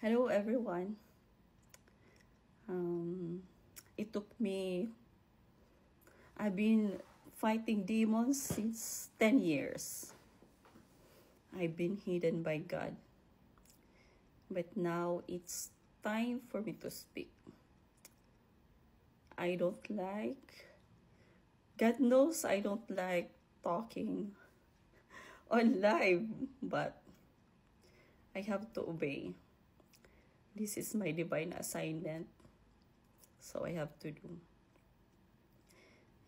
Hello everyone. It took me, I've been fighting demons since 10 years. I've been hidden by God. But now it's time for me to speak. God knows I don't like talking on live, but I have to obey. This is my divine assignment, so I have to do.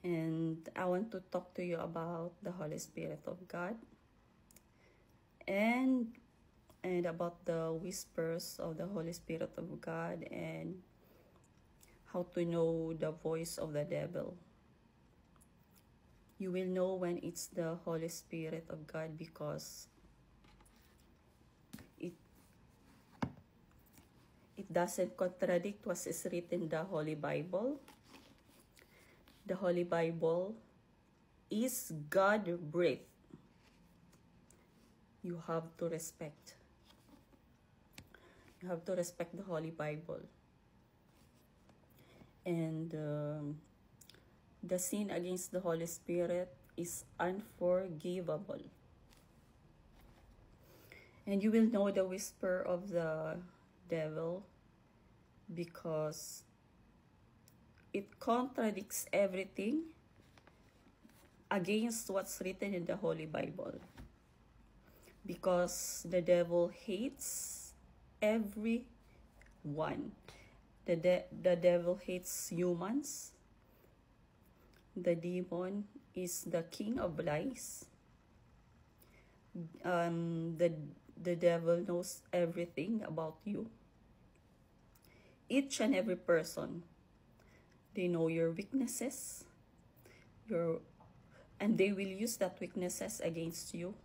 And I want to talk to you about the Holy Spirit of God and about the whispers of the Holy Spirit of God and how to know the voice of the devil. You will know when it's the Holy Spirit of God because it doesn't contradict what is written in the Holy Bible. The Holy Bible is God-breathed. You have to respect. You have to respect the Holy Bible. And the sin against the Holy Spirit is unforgivable. And you will know the whisper of the devil because it contradicts everything against what's written in the Holy Bible. Because the devil hates everyone. The devil hates humans. The demon is the king of lies. The devil knows everything about you. Each and every person, they know your weaknesses, and they will use that weaknesses against you.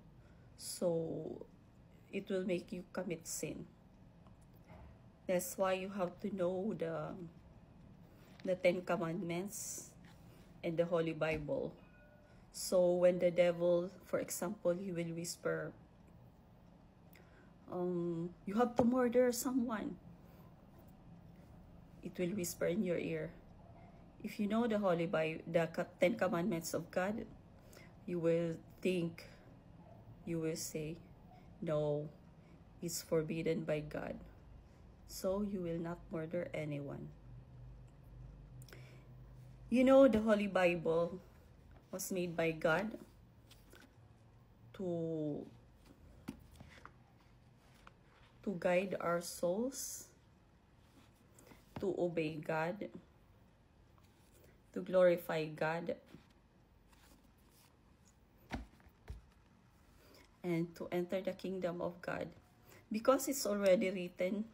So it will make you commit sin. That's why you have to know the 10 Commandments and the Holy Bible. So when the devil, for example, he will whisper, you have to murder someone. It will whisper in your ear. If you know the Holy Bible, the 10 Commandments of God, you will say, no, it's forbidden by God. So you will not murder anyone. You know the Holy Bible was made by God to guide our souls, to obey God, to glorify God, and to enter the kingdom of God. Because it's already written,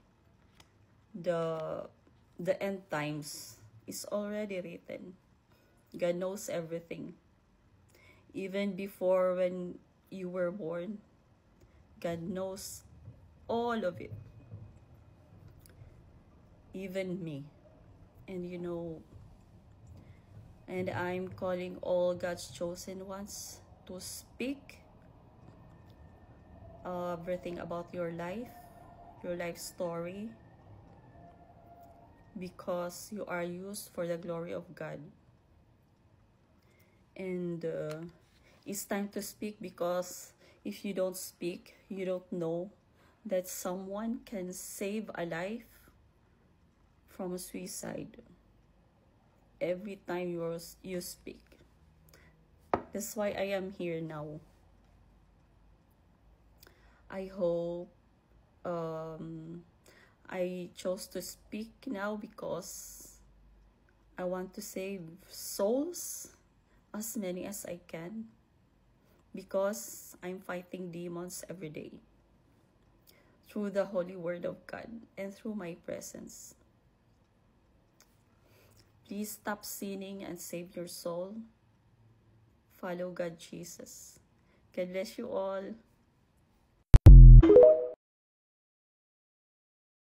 the end times is already written. God knows everything. Even before when you were born, God knows all of it. Even me. And you know, and I'm calling all God's chosen ones to speak everything about your life story, because you are used for the glory of God. And it's time to speak, because if you don't speak, you don't know that someone can save a life from suicide every time you speak. That's why I am here now. I hope I chose to speak now because I want to save souls, as many as I can, because I'm fighting demons every day through the holy word of God and through my presence. Please stop sinning and save your soul. Follow God Jesus. God bless you all.